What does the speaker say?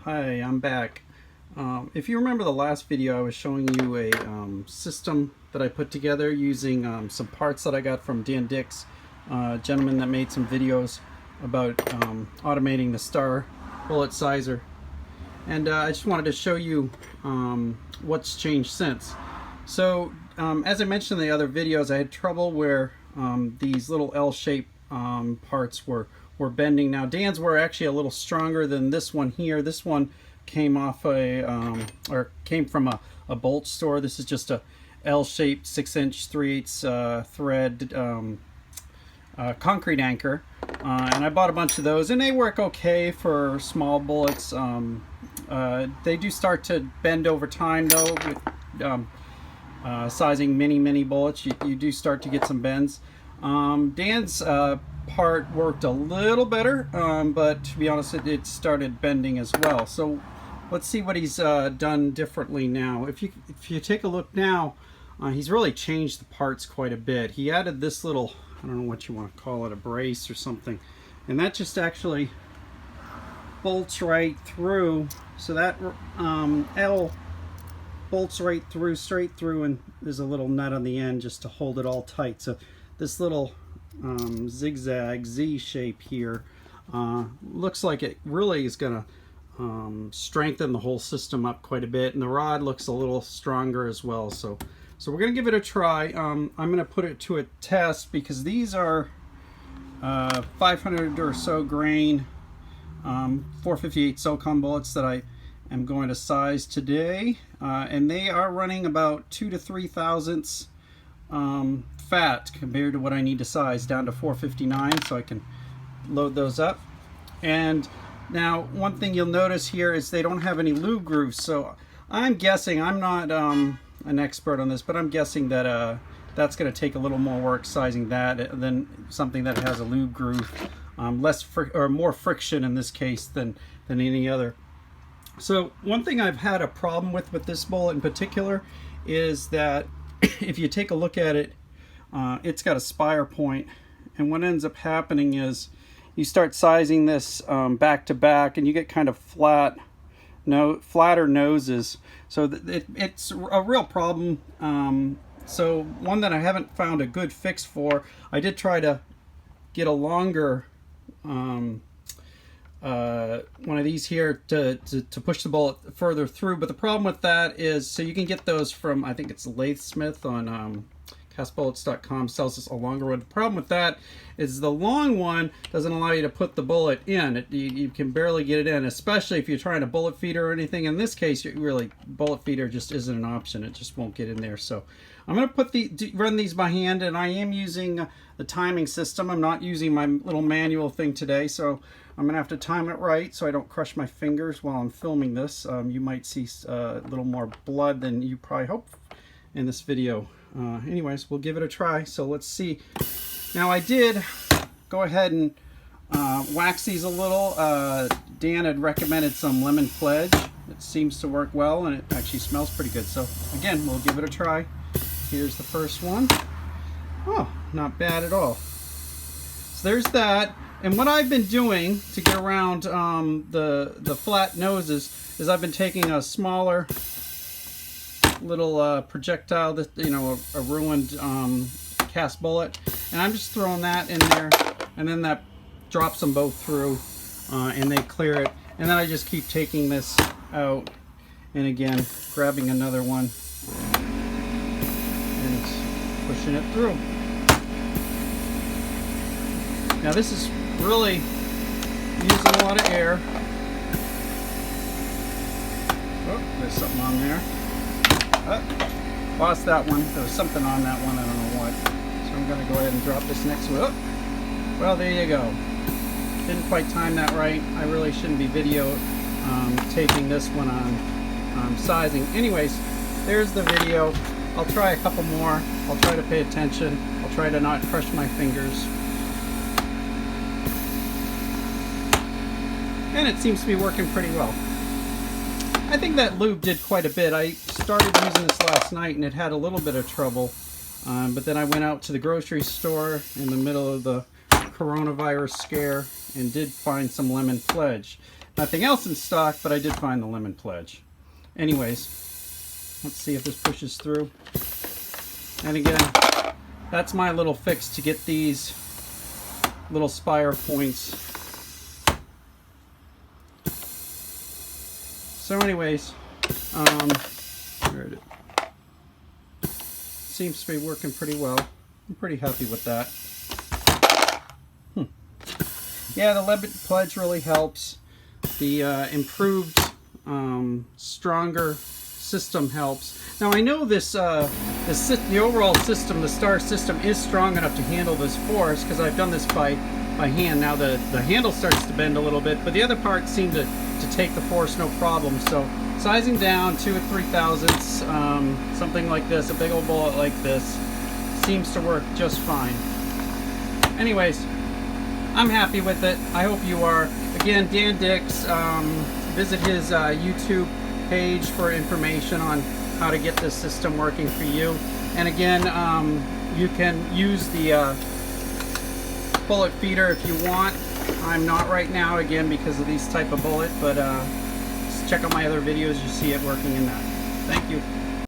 Hi, I'm back. If you remember the last video, I was showing you a system that I put together using some parts that I got from Dan Dix, a gentleman that made some videos about automating the star bullet sizer. And I just wanted to show you what's changed since. So, as I mentioned in the other videos, I had trouble where these little L-shaped parts were bending. Now Dan's were actually a little stronger than this one here. This one came off came from a bolt store. This is just a L-shaped 6" 3/8 thread concrete anchor, and I bought a bunch of those, and they work okay for small bullets. They do start to bend over time though. With sizing mini bullets, you do start to get some bends. Dan's part worked a little better, but to be honest, it started bending as well. So let's see what he's done differently now. If you take a look now, he's really changed the parts quite a bit. He added this little, I don't know what you want to call it, a brace or something, and that just actually bolts right through. So that L bolts right through, straight through, and there's a little nut on the end just to hold it all tight. So this little zigzag Z shape here looks like it really is going to strengthen the whole system up quite a bit, and the rod looks a little stronger as well. So we're going to give it a try. I'm going to put it to a test because these are 500 or so grain 458 silicone bullets that I am going to size today, and they are running about 2 to 3 thousandths fat compared to what I need to size down to 459, so I can load those up. And now one thing you'll notice here is they don't have any lube grooves, so I'm guessing, I'm not an expert on this, but I'm guessing that that's going to take a little more work sizing that than something that has a lube groove. More friction in this case than any other. So one thing I've had a problem with this bullet in particular is that if you take a look at it, it's got a spire point, and what ends up happening is you start sizing this back to back, and you get kind of flatter noses. So it's a real problem. So one that I haven't found a good fix for. I did try to get a longer one of these here to push the bullet further through, but the problem with that is, so you can get those from, I think it's Lathe-Smith on castbullets.com sells us a longer one. The problem with that is the long one doesn't allow you to put the bullet in. You can barely get it in, especially if you're trying to bullet feeder or anything. In this case, really, bullet feeder just isn't an option. It just won't get in there. So I'm going to run these by hand, and I am using the timing system. I'm not using my little manual thing today, so I'm going to have to time it right so I don't crush my fingers while I'm filming this. You might see a little more blood than you probably hope in this video. Anyways, we'll give it a try. So let's see. Now I did go ahead and wax these a little. Dan had recommended some lemon pledge. It seems to work well, and it actually smells pretty good. So again, we'll give it a try. Here's the first one. Oh, not bad at all. So there's that. And what I've been doing to get around the flat noses is I've been taking a smaller little projectile, that, you know, a ruined cast bullet, and I'm just throwing that in there, and then that drops them both through, and they clear it. And then I just keep taking this out, and again grabbing another one and pushing it through. Now this is really using a lot of air. Oh, there's something on there. Oh, lost that one. There was something on that one, I don't know what. So I'm going to go ahead and drop this next one. Oh, well, there you go. Didn't quite time that right. I really shouldn't be video taping this one on sizing. Anyways, there's the video. I'll try a couple more. I'll try to pay attention. I'll try to not crush my fingers. And it seems to be working pretty well. I think that lube did quite a bit. I started using this last night and it had a little bit of trouble, but then I went out to the grocery store in the middle of the coronavirus scare and did find some lemon pledge. Nothing else in stock, but I did find the lemon pledge. Anyways, let's see if this pushes through. And again, that's my little fix to get these little spire points. So anyways, seems to be working pretty well. I'm pretty happy with that. Yeah, the lemon pledge really helps. The improved, stronger system helps. Now I know this, the overall system, the star system, is strong enough to handle this force because I've done this by hand. Now the handle starts to bend a little bit, but the other parts seem to take the force no problem. So sizing down 2 or 3 thousandths, something like this, a big old bullet like this, seems to work just fine. Anyways, I'm happy with it. I hope you are. Again, Dan Dix, visit his YouTube page for information on how to get this system working for you. And again, you can use the bullet feeder if you want. I'm not right now, again, because of these type of bullet, but just check out my other videos. You see it working in that. Thank you.